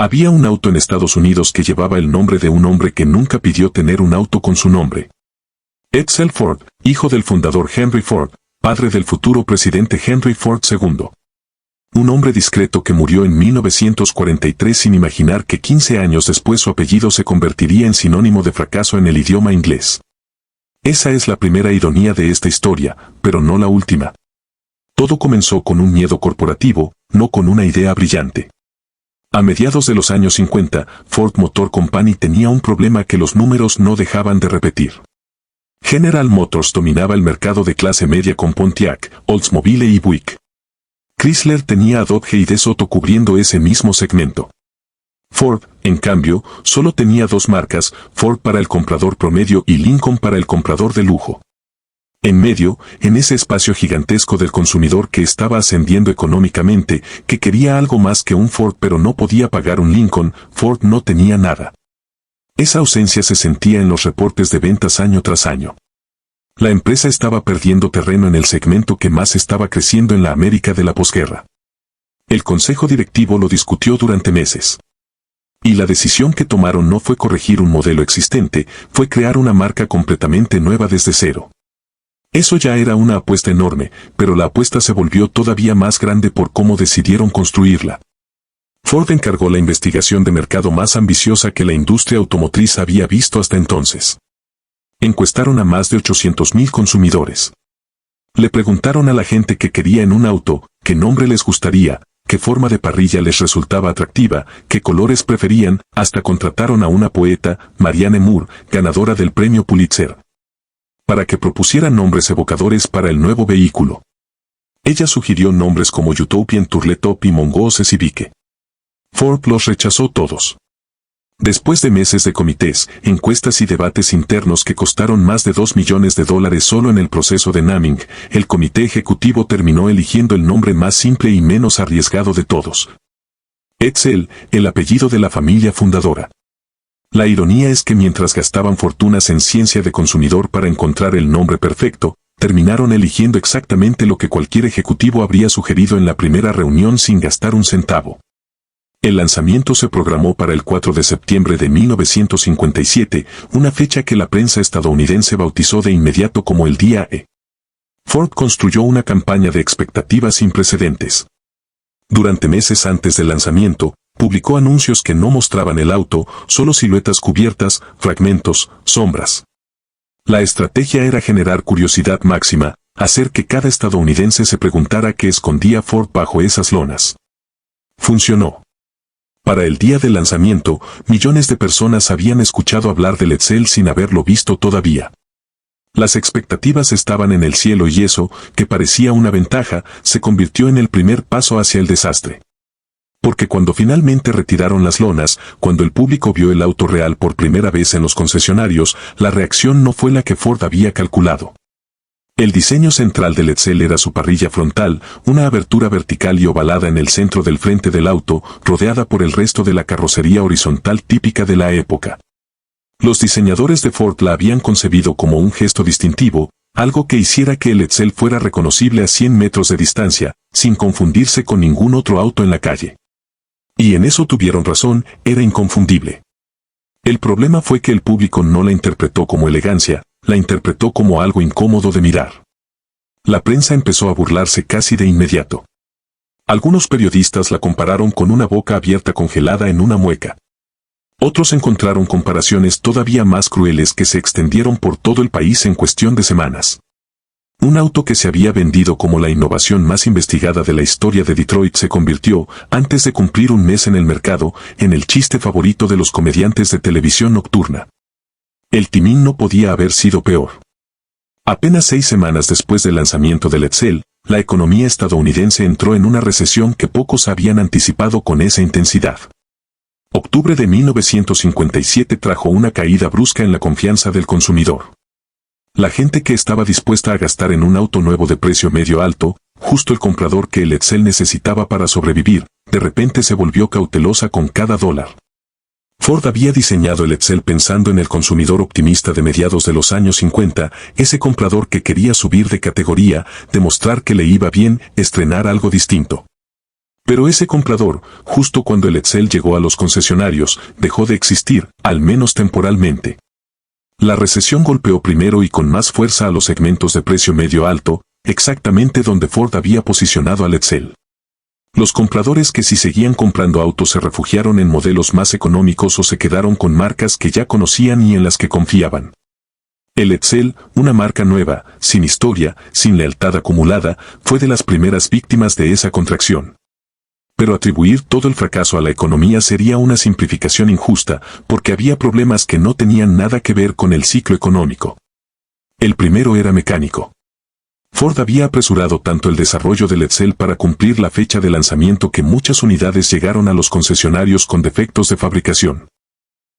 Había un auto en Estados Unidos que llevaba el nombre de un hombre que nunca pidió tener un auto con su nombre. Edsel Ford, hijo del fundador Henry Ford, padre del futuro presidente Henry Ford II. Un hombre discreto que murió en 1943 sin imaginar que 15 años después su apellido se convertiría en sinónimo de fracaso en el idioma inglés. Esa es la primera ironía de esta historia, pero no la última. Todo comenzó con un miedo corporativo, no con una idea brillante. A mediados de los años 50, Ford Motor Company tenía un problema que los números no dejaban de repetir. General Motors dominaba el mercado de clase media con Pontiac, Oldsmobile y Buick. Chrysler tenía a Dodge y DeSoto cubriendo ese mismo segmento. Ford, en cambio, solo tenía dos marcas, Ford para el comprador promedio y Lincoln para el comprador de lujo. En medio, en ese espacio gigantesco del consumidor que estaba ascendiendo económicamente, que quería algo más que un Ford pero no podía pagar un Lincoln, Ford no tenía nada. Esa ausencia se sentía en los reportes de ventas año tras año. La empresa estaba perdiendo terreno en el segmento que más estaba creciendo en la América de la posguerra. El consejo directivo lo discutió durante meses. Y la decisión que tomaron no fue corregir un modelo existente, fue crear una marca completamente nueva desde cero. Eso ya era una apuesta enorme, pero la apuesta se volvió todavía más grande por cómo decidieron construirla. Ford encargó la investigación de mercado más ambiciosa que la industria automotriz había visto hasta entonces. Encuestaron a más de 800,000 consumidores. Le preguntaron a la gente qué quería en un auto, qué nombre les gustaría, qué forma de parrilla les resultaba atractiva, qué colores preferían, hasta contrataron a una poeta, Marianne Moore, ganadora del premio Pulitzer, para que propusiera nombres evocadores para el nuevo vehículo. Ella sugirió nombres como Utopian Turletop y Mongoose Civique. Ford los rechazó todos. Después de meses de comités, encuestas y debates internos que costaron más de $2 millones solo en el proceso de naming, el comité ejecutivo terminó eligiendo el nombre más simple y menos arriesgado de todos. Edsel, el apellido de la familia fundadora. La ironía es que mientras gastaban fortunas en ciencia de consumidor para encontrar el nombre perfecto, terminaron eligiendo exactamente lo que cualquier ejecutivo habría sugerido en la primera reunión sin gastar un centavo. El lanzamiento se programó para el 4 de septiembre de 1957, una fecha que la prensa estadounidense bautizó de inmediato como el Día E. Ford construyó una campaña de expectativas sin precedentes. Durante meses antes del lanzamiento, publicó anuncios que no mostraban el auto, solo siluetas cubiertas, fragmentos, sombras. La estrategia era generar curiosidad máxima, hacer que cada estadounidense se preguntara qué escondía Ford bajo esas lonas. Funcionó. Para el día del lanzamiento, millones de personas habían escuchado hablar del Edsel sin haberlo visto todavía. Las expectativas estaban en el cielo y eso, que parecía una ventaja, se convirtió en el primer paso hacia el desastre. Porque cuando finalmente retiraron las lonas, cuando el público vio el auto real por primera vez en los concesionarios, la reacción no fue la que Ford había calculado. El diseño central del Edsel era su parrilla frontal, una abertura vertical y ovalada en el centro del frente del auto, rodeada por el resto de la carrocería horizontal típica de la época. Los diseñadores de Ford la habían concebido como un gesto distintivo, algo que hiciera que el Edsel fuera reconocible a 100 metros de distancia, sin confundirse con ningún otro auto en la calle. Y en eso tuvieron razón, era inconfundible. El problema fue que el público no la interpretó como elegancia, la interpretó como algo incómodo de mirar. La prensa empezó a burlarse casi de inmediato. Algunos periodistas la compararon con una boca abierta congelada en una mueca. Otros encontraron comparaciones todavía más crueles que se extendieron por todo el país en cuestión de semanas. Un auto que se había vendido como la innovación más investigada de la historia de Detroit se convirtió, antes de cumplir un mes en el mercado, en el chiste favorito de los comediantes de televisión nocturna. El timín no podía haber sido peor. Apenas 6 semanas después del lanzamiento del Edsel, la economía estadounidense entró en una recesión que pocos habían anticipado con esa intensidad. Octubre de 1957 trajo una caída brusca en la confianza del consumidor. La gente que estaba dispuesta a gastar en un auto nuevo de precio medio alto, justo el comprador que el Edsel necesitaba para sobrevivir, de repente se volvió cautelosa con cada dólar. Ford había diseñado el Edsel pensando en el consumidor optimista de mediados de los años 50, ese comprador que quería subir de categoría, demostrar que le iba bien, estrenar algo distinto. Pero ese comprador, justo cuando el Edsel llegó a los concesionarios, dejó de existir, al menos temporalmente. La recesión golpeó primero y con más fuerza a los segmentos de precio medio-alto, exactamente donde Ford había posicionado al Edsel. Los compradores que sí seguían comprando autos se refugiaron en modelos más económicos o se quedaron con marcas que ya conocían y en las que confiaban. El Edsel, una marca nueva, sin historia, sin lealtad acumulada, fue de las primeras víctimas de esa contracción. Pero atribuir todo el fracaso a la economía sería una simplificación injusta, porque había problemas que no tenían nada que ver con el ciclo económico. El primero era mecánico. Ford había apresurado tanto el desarrollo del Edsel para cumplir la fecha de lanzamiento que muchas unidades llegaron a los concesionarios con defectos de fabricación.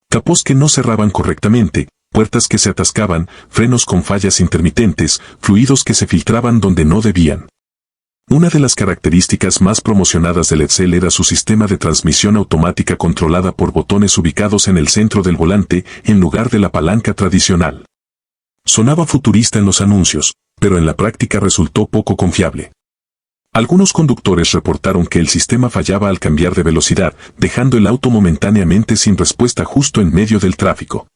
Capós que no cerraban correctamente, puertas que se atascaban, frenos con fallas intermitentes, fluidos que se filtraban donde no debían. Una de las características más promocionadas del Edsel era su sistema de transmisión automática controlada por botones ubicados en el centro del volante, en lugar de la palanca tradicional. Sonaba futurista en los anuncios, pero en la práctica resultó poco confiable. Algunos conductores reportaron que el sistema fallaba al cambiar de velocidad, dejando el auto momentáneamente sin respuesta justo en medio del tráfico.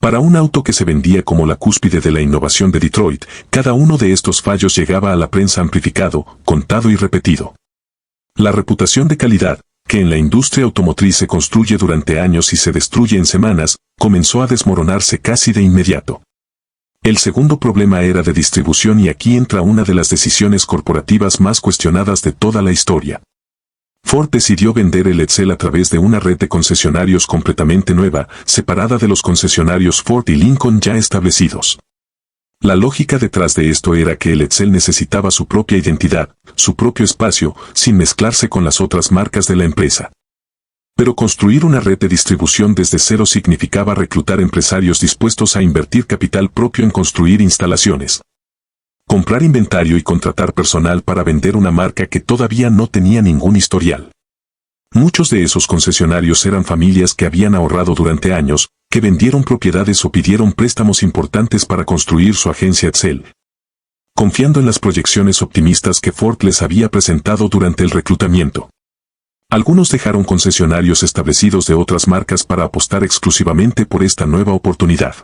Para un auto que se vendía como la cúspide de la innovación de Detroit, cada uno de estos fallos llegaba a la prensa amplificado, contado y repetido. La reputación de calidad, que en la industria automotriz se construye durante años y se destruye en semanas, comenzó a desmoronarse casi de inmediato. El segundo problema era de distribución y aquí entra una de las decisiones corporativas más cuestionadas de toda la historia. Ford decidió vender el Edsel a través de una red de concesionarios completamente nueva, separada de los concesionarios Ford y Lincoln ya establecidos. La lógica detrás de esto era que el Edsel necesitaba su propia identidad, su propio espacio, sin mezclarse con las otras marcas de la empresa. Pero construir una red de distribución desde cero significaba reclutar empresarios dispuestos a invertir capital propio en construir instalaciones, comprar inventario y contratar personal para vender una marca que todavía no tenía ningún historial. Muchos de esos concesionarios eran familias que habían ahorrado durante años, que vendieron propiedades o pidieron préstamos importantes para construir su agencia Edsel, confiando en las proyecciones optimistas que Ford les había presentado durante el reclutamiento. Algunos dejaron concesionarios establecidos de otras marcas para apostar exclusivamente por esta nueva oportunidad.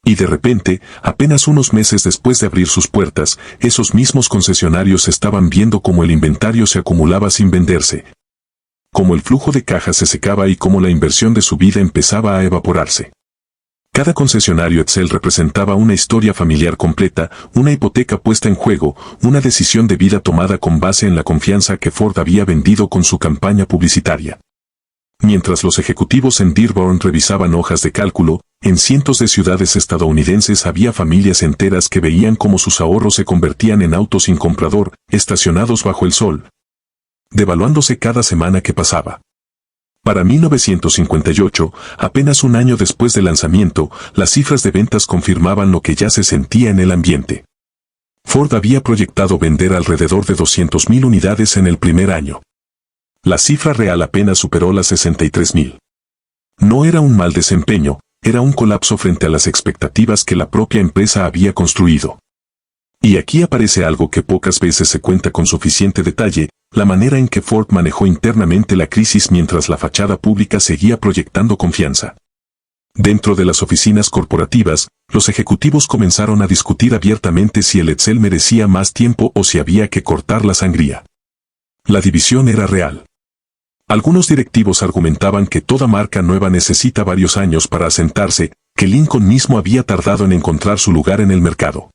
Y de repente, apenas unos meses después de abrir sus puertas, esos mismos concesionarios estaban viendo cómo el inventario se acumulaba sin venderse, cómo el flujo de caja se secaba y cómo la inversión de su vida empezaba a evaporarse. Cada concesionario Edsel representaba una historia familiar completa, una hipoteca puesta en juego, una decisión de vida tomada con base en la confianza que Ford había vendido con su campaña publicitaria. Mientras los ejecutivos en Dearborn revisaban hojas de cálculo, en cientos de ciudades estadounidenses había familias enteras que veían cómo sus ahorros se convertían en autos sin comprador, estacionados bajo el sol, devaluándose cada semana que pasaba. Para 1958, apenas un año después del lanzamiento, las cifras de ventas confirmaban lo que ya se sentía en el ambiente. Ford había proyectado vender alrededor de 200,000 unidades en el primer año. La cifra real apenas superó las 63,000. No era un mal desempeño, era un colapso frente a las expectativas que la propia empresa había construido. Y aquí aparece algo que pocas veces se cuenta con suficiente detalle, la manera en que Ford manejó internamente la crisis mientras la fachada pública seguía proyectando confianza. Dentro de las oficinas corporativas, los ejecutivos comenzaron a discutir abiertamente si el Edsel merecía más tiempo o si había que cortar la sangría. La división era real. Algunos directivos argumentaban que toda marca nueva necesita varios años para asentarse, que Lincoln mismo había tardado en encontrar su lugar en el mercado.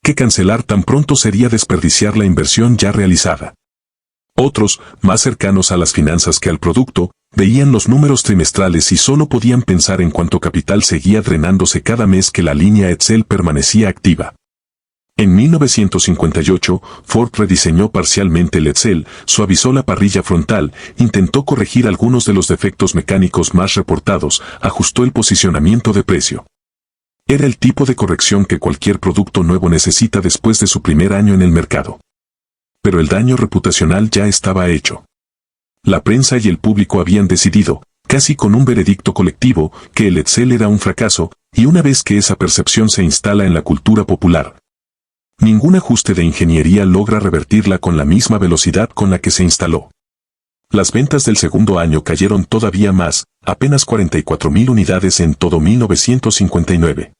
Que cancelar tan pronto sería desperdiciar la inversión ya realizada. Otros, más cercanos a las finanzas que al producto, veían los números trimestrales y solo podían pensar en cuánto capital seguía drenándose cada mes que la línea Edsel permanecía activa. En 1958, Ford rediseñó parcialmente el Edsel, suavizó la parrilla frontal, intentó corregir algunos de los defectos mecánicos más reportados, ajustó el posicionamiento de precio. Era el tipo de corrección que cualquier producto nuevo necesita después de su primer año en el mercado. Pero el daño reputacional ya estaba hecho. La prensa y el público habían decidido, casi con un veredicto colectivo, que el Edsel era un fracaso, y una vez que esa percepción se instala en la cultura popular, Ningún ajuste de ingeniería logra revertirla con la misma velocidad con la que se instaló. Las ventas del segundo año cayeron todavía más, apenas 44.000 unidades en todo 1959.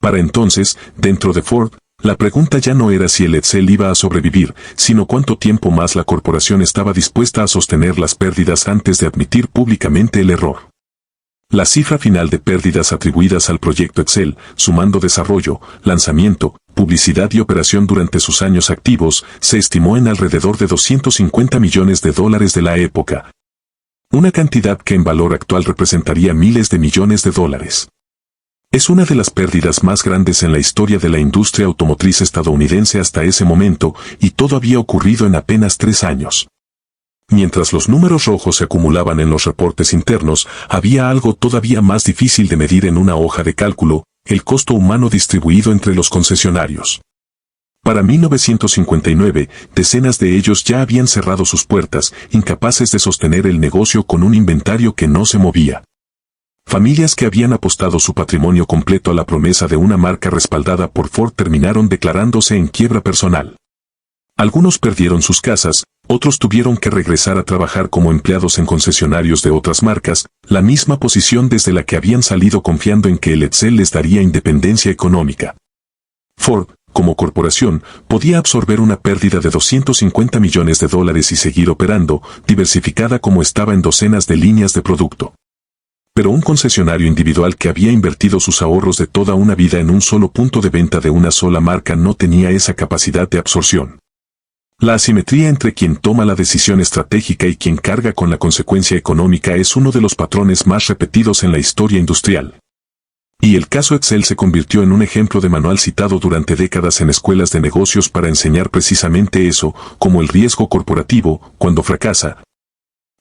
Para entonces, dentro de Ford, la pregunta ya no era si el Edsel iba a sobrevivir, sino cuánto tiempo más la corporación estaba dispuesta a sostener las pérdidas antes de admitir públicamente el error. La cifra final de pérdidas atribuidas al proyecto Edsel, sumando desarrollo, lanzamiento, publicidad y operación durante sus años activos, se estimó en alrededor de $250 millones de la época. Una cantidad que en valor actual representaría miles de millones de dólares. Es una de las pérdidas más grandes en la historia de la industria automotriz estadounidense hasta ese momento, y todo había ocurrido en apenas 3 años. Mientras los números rojos se acumulaban en los reportes internos, había algo todavía más difícil de medir en una hoja de cálculo: el costo humano distribuido entre los concesionarios. Para 1959, decenas de ellos ya habían cerrado sus puertas, incapaces de sostener el negocio con un inventario que no se movía. Familias que habían apostado su patrimonio completo a la promesa de una marca respaldada por Ford terminaron declarándose en quiebra personal. Algunos perdieron sus casas, otros tuvieron que regresar a trabajar como empleados en concesionarios de otras marcas, la misma posición desde la que habían salido confiando en que el Edsel les daría independencia económica. Ford, como corporación, podía absorber una pérdida de $250 millones y seguir operando, diversificada como estaba en docenas de líneas de producto. Pero un concesionario individual que había invertido sus ahorros de toda una vida en un solo punto de venta de una sola marca no tenía esa capacidad de absorción. La asimetría entre quien toma la decisión estratégica y quien carga con la consecuencia económica es uno de los patrones más repetidos en la historia industrial. Y el caso Edsel se convirtió en un ejemplo de manual citado durante décadas en escuelas de negocios para enseñar precisamente eso, como el riesgo corporativo, cuando fracasa,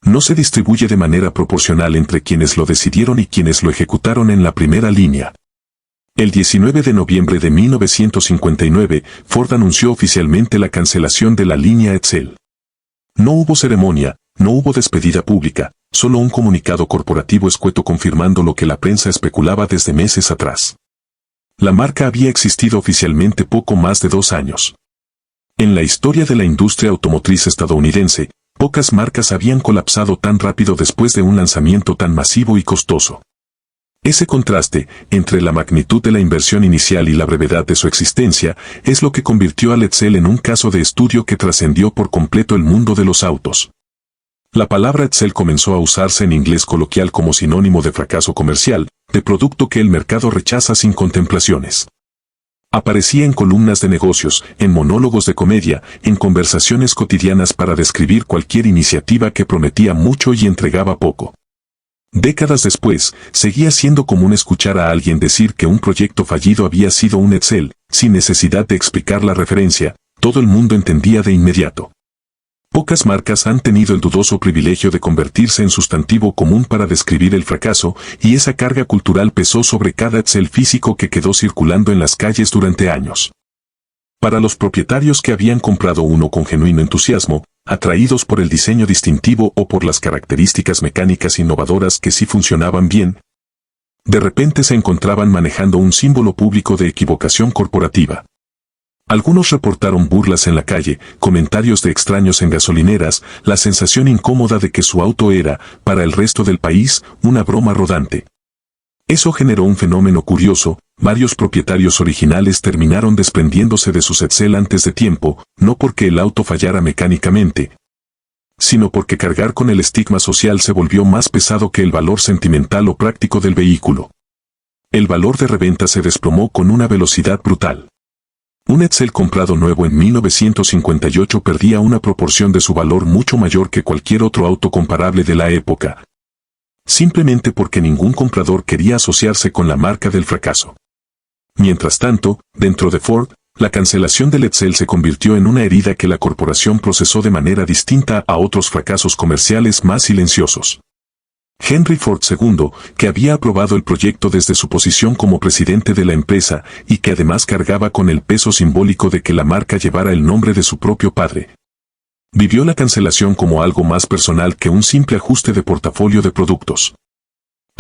no se distribuye de manera proporcional entre quienes lo decidieron y quienes lo ejecutaron en la primera línea. El 19 de noviembre de 1959, Ford anunció oficialmente la cancelación de la línea Edsel. No hubo ceremonia, no hubo despedida pública, solo un comunicado corporativo escueto confirmando lo que la prensa especulaba desde meses atrás. La marca había existido oficialmente poco más de 2 años. En la historia de la industria automotriz estadounidense, pocas marcas habían colapsado tan rápido después de un lanzamiento tan masivo y costoso. Ese contraste, entre la magnitud de la inversión inicial y la brevedad de su existencia, es lo que convirtió al Edsel en un caso de estudio que trascendió por completo el mundo de los autos. La palabra Edsel comenzó a usarse en inglés coloquial como sinónimo de fracaso comercial, de producto que el mercado rechaza sin contemplaciones. Aparecía en columnas de negocios, en monólogos de comedia, en conversaciones cotidianas para describir cualquier iniciativa que prometía mucho y entregaba poco. Décadas después, seguía siendo común escuchar a alguien decir que un proyecto fallido había sido un Edsel, sin necesidad de explicar la referencia, todo el mundo entendía de inmediato. Pocas marcas han tenido el dudoso privilegio de convertirse en sustantivo común para describir el fracaso, y esa carga cultural pesó sobre cada Edsel físico que quedó circulando en las calles durante años. Para los propietarios que habían comprado uno con genuino entusiasmo, atraídos por el diseño distintivo o por las características mecánicas innovadoras que sí funcionaban bien, de repente se encontraban manejando un símbolo público de equivocación corporativa. Algunos reportaron burlas en la calle, comentarios de extraños en gasolineras, la sensación incómoda de que su auto era, para el resto del país, una broma rodante. Eso generó un fenómeno curioso: varios propietarios originales terminaron desprendiéndose de sus Edsel antes de tiempo, no porque el auto fallara mecánicamente, sino porque cargar con el estigma social se volvió más pesado que el valor sentimental o práctico del vehículo. El valor de reventa se desplomó con una velocidad brutal. Un Edsel comprado nuevo en 1958 perdía una proporción de su valor mucho mayor que cualquier otro auto comparable de la época, simplemente porque ningún comprador quería asociarse con la marca del fracaso. Mientras tanto, dentro de Ford, la cancelación del Edsel se convirtió en una herida que la corporación procesó de manera distinta a otros fracasos comerciales más silenciosos. Henry Ford II, que había aprobado el proyecto desde su posición como presidente de la empresa y que además cargaba con el peso simbólico de que la marca llevara el nombre de su propio padre, vivió la cancelación como algo más personal que un simple ajuste de portafolio de productos.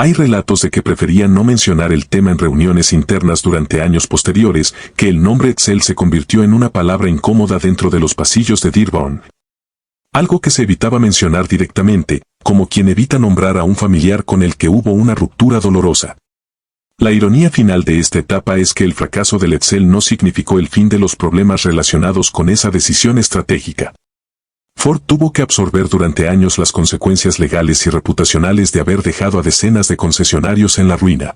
Hay relatos de que prefería no mencionar el tema en reuniones internas durante años posteriores, que el nombre Edsel se convirtió en una palabra incómoda dentro de los pasillos de Dearborn. Algo que se evitaba mencionar directamente, como quien evita nombrar a un familiar con el que hubo una ruptura dolorosa. La ironía final de esta etapa es que el fracaso del Edsel no significó el fin de los problemas relacionados con esa decisión estratégica. Ford tuvo que absorber durante años las consecuencias legales y reputacionales de haber dejado a decenas de concesionarios en la ruina.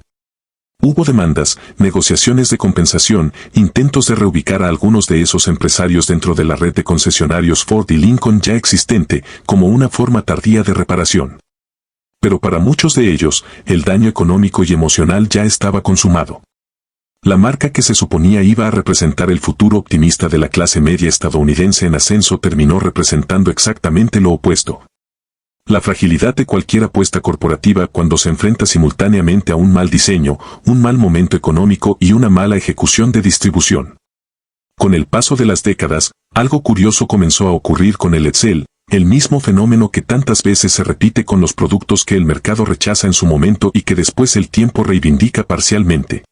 Hubo demandas, negociaciones de compensación, intentos de reubicar a algunos de esos empresarios dentro de la red de concesionarios Ford y Lincoln ya existente, como una forma tardía de reparación. Pero para muchos de ellos, el daño económico y emocional ya estaba consumado. La marca que se suponía iba a representar el futuro optimista de la clase media estadounidense en ascenso terminó representando exactamente lo opuesto. La fragilidad de cualquier apuesta corporativa cuando se enfrenta simultáneamente a un mal diseño, un mal momento económico y una mala ejecución de distribución. Con el paso de las décadas, algo curioso comenzó a ocurrir con el Edsel, el mismo fenómeno que tantas veces se repite con los productos que el mercado rechaza en su momento y que después el tiempo reivindica parcialmente.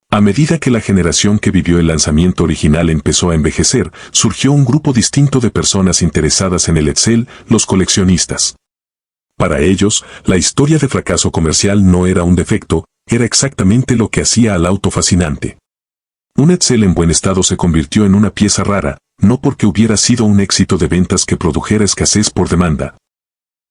A medida que la generación que vivió el lanzamiento original empezó a envejecer, surgió un grupo distinto de personas interesadas en el Edsel, los coleccionistas. Para ellos, la historia de fracaso comercial no era un defecto, era exactamente lo que hacía al auto fascinante. Un Edsel en buen estado se convirtió en una pieza rara, no porque hubiera sido un éxito de ventas que produjera escasez por demanda,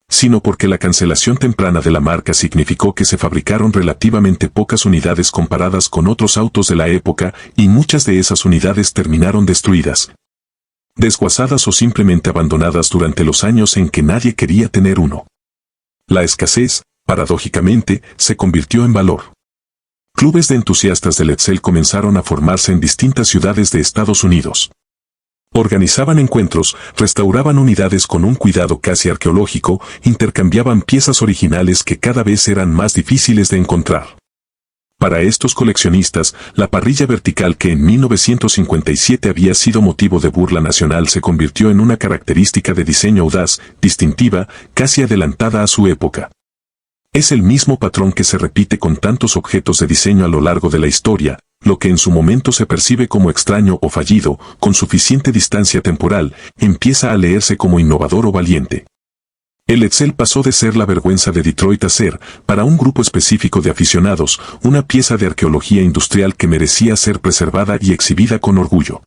sino porque la cancelación temprana de la marca significó que se fabricaron relativamente pocas unidades comparadas con otros autos de la época y muchas de esas unidades terminaron destruidas, desguazadas o simplemente abandonadas durante los años en que nadie quería tener uno. La escasez, paradójicamente, se convirtió en valor. Clubes de entusiastas del Edsel comenzaron a formarse en distintas ciudades de Estados Unidos. Organizaban encuentros, restauraban unidades con un cuidado casi arqueológico, intercambiaban piezas originales que cada vez eran más difíciles de encontrar. Para estos coleccionistas, la parrilla vertical que en 1957 había sido motivo de burla nacional se convirtió en una característica de diseño audaz, distintiva, casi adelantada a su época. Es el mismo patrón que se repite con tantos objetos de diseño a lo largo de la historia. Lo que en su momento se percibe como extraño o fallido, con suficiente distancia temporal, empieza a leerse como innovador o valiente. El Edsel pasó de ser la vergüenza de Detroit a ser, para un grupo específico de aficionados, una pieza de arqueología industrial que merecía ser preservada y exhibida con orgullo.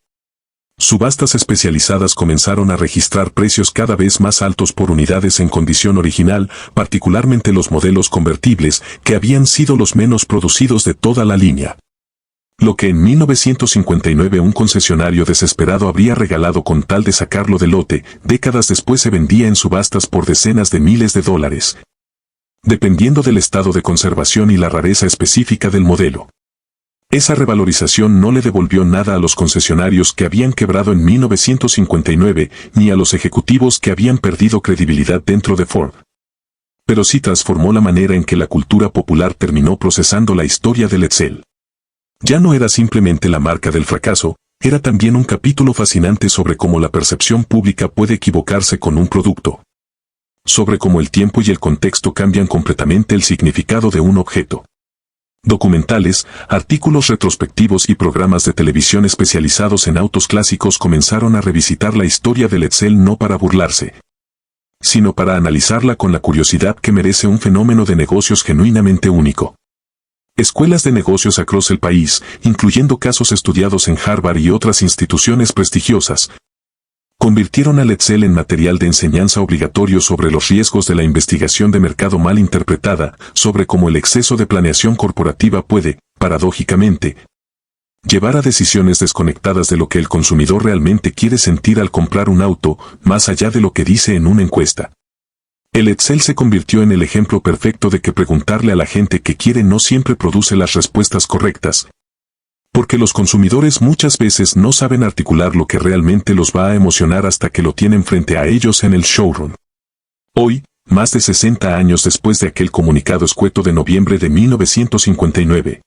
Subastas especializadas comenzaron a registrar precios cada vez más altos por unidades en condición original, particularmente los modelos convertibles, que habían sido los menos producidos de toda la línea. Lo que en 1959 un concesionario desesperado habría regalado con tal de sacarlo de lote, décadas después se vendía en subastas por decenas de miles de dólares, dependiendo del estado de conservación y la rareza específica del modelo. Esa revalorización no le devolvió nada a los concesionarios que habían quebrado en 1959, ni a los ejecutivos que habían perdido credibilidad dentro de Ford. Pero sí transformó la manera en que la cultura popular terminó procesando la historia del Edsel. Ya no era simplemente la marca del fracaso, era también un capítulo fascinante sobre cómo la percepción pública puede equivocarse con un producto. Sobre cómo el tiempo y el contexto cambian completamente el significado de un objeto. Documentales, artículos retrospectivos y programas de televisión especializados en autos clásicos comenzaron a revisitar la historia del Edsel no para burlarse, sino para analizarla con la curiosidad que merece un fenómeno de negocios genuinamente único. Escuelas de negocios across el país, incluyendo casos estudiados en Harvard y otras instituciones prestigiosas, convirtieron al Edsel en material de enseñanza obligatorio sobre los riesgos de la investigación de mercado mal interpretada, sobre cómo el exceso de planeación corporativa puede, paradójicamente, llevar a decisiones desconectadas de lo que el consumidor realmente quiere sentir al comprar un auto, más allá de lo que dice en una encuesta. El Edsel se convirtió en el ejemplo perfecto de que preguntarle a la gente qué quiere no siempre produce las respuestas correctas, porque los consumidores muchas veces no saben articular lo que realmente los va a emocionar hasta que lo tienen frente a ellos en el showroom. Hoy, más de 60 años después de aquel comunicado escueto de noviembre de 1959,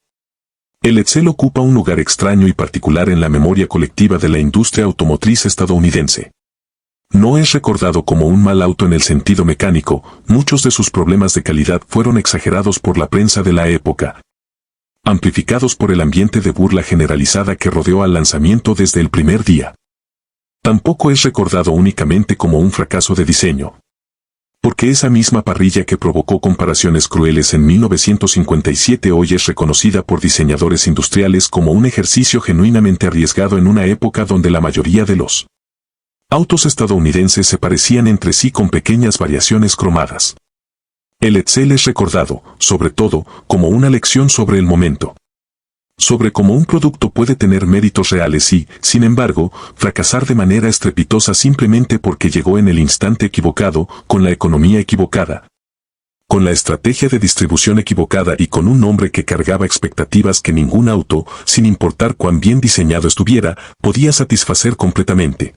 el Edsel ocupa un lugar extraño y particular en la memoria colectiva de la industria automotriz estadounidense. No es recordado como un mal auto en el sentido mecánico, muchos de sus problemas de calidad fueron exagerados por la prensa de la época, amplificados por el ambiente de burla generalizada que rodeó al lanzamiento desde el primer día. Tampoco es recordado únicamente como un fracaso de diseño, porque esa misma parrilla que provocó comparaciones crueles en 1957 hoy es reconocida por diseñadores industriales como un ejercicio genuinamente arriesgado en una época donde la mayoría de los autos estadounidenses se parecían entre sí con pequeñas variaciones cromadas. El Edsel es recordado, sobre todo, como una lección sobre el momento, sobre cómo un producto puede tener méritos reales y, sin embargo, fracasar de manera estrepitosa simplemente porque llegó en el instante equivocado, con la economía equivocada, con la estrategia de distribución equivocada y con un nombre que cargaba expectativas que ningún auto, sin importar cuán bien diseñado estuviera, podía satisfacer completamente.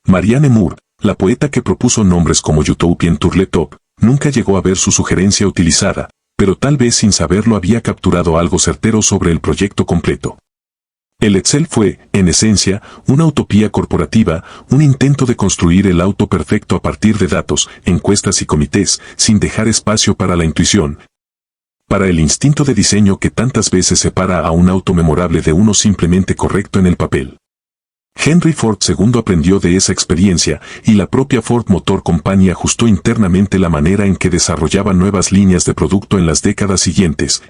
Marianne Moore, la poeta que propuso nombres como Utopian Turletop, nunca llegó a ver su sugerencia utilizada, pero tal vez sin saberlo había capturado algo certero sobre el proyecto completo. El Edsel fue, en esencia, una utopía corporativa, un intento de construir el auto perfecto a partir de datos, encuestas y comités, sin dejar espacio para la intuición, para el instinto de diseño que tantas veces separa a un auto memorable de uno simplemente correcto en el papel. Henry Ford II aprendió de esa experiencia, y la propia Ford Motor Company ajustó internamente la manera en que desarrollaba nuevas líneas de producto en las décadas siguientes,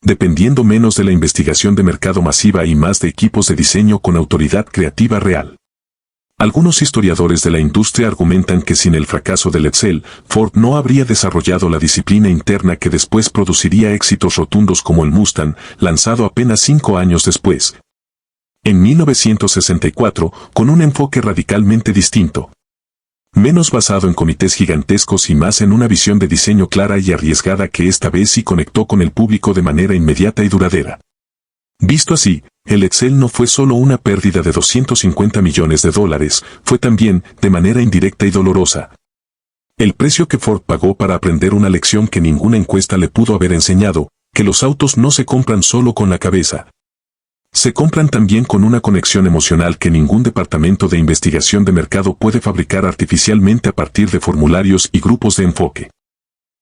dependiendo menos de la investigación de mercado masiva y más de equipos de diseño con autoridad creativa real. Algunos historiadores de la industria argumentan que sin el fracaso del Edsel, Ford no habría desarrollado la disciplina interna que después produciría éxitos rotundos como el Mustang, lanzado apenas 5 años después, en 1964, con un enfoque radicalmente distinto, menos basado en comités gigantescos y más en una visión de diseño clara y arriesgada que esta vez sí conectó con el público de manera inmediata y duradera. Visto así, el Edsel no fue solo una pérdida de $250 millones, fue también, de manera indirecta y dolorosa, el precio que Ford pagó para aprender una lección que ninguna encuesta le pudo haber enseñado, que los autos no se compran solo con la cabeza. Se compran también con una conexión emocional que ningún departamento de investigación de mercado puede fabricar artificialmente a partir de formularios y grupos de enfoque.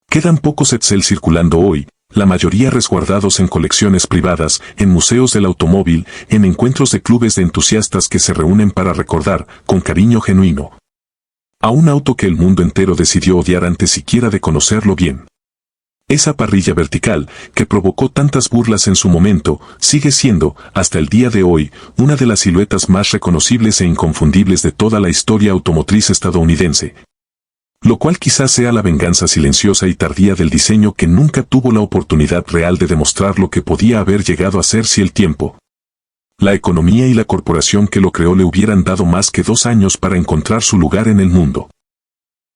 Quedan pocos Edsel circulando hoy, la mayoría resguardados en colecciones privadas, en museos del automóvil, en encuentros de clubes de entusiastas que se reúnen para recordar, con cariño genuino, a un auto que el mundo entero decidió odiar antes siquiera de conocerlo bien. Esa parrilla vertical, que provocó tantas burlas en su momento, sigue siendo, hasta el día de hoy, una de las siluetas más reconocibles e inconfundibles de toda la historia automotriz estadounidense. Lo cual quizás sea la venganza silenciosa y tardía del diseño que nunca tuvo la oportunidad real de demostrar lo que podía haber llegado a ser si el tiempo, la economía y la corporación que lo creó le hubieran dado más que 2 años para encontrar su lugar en el mundo.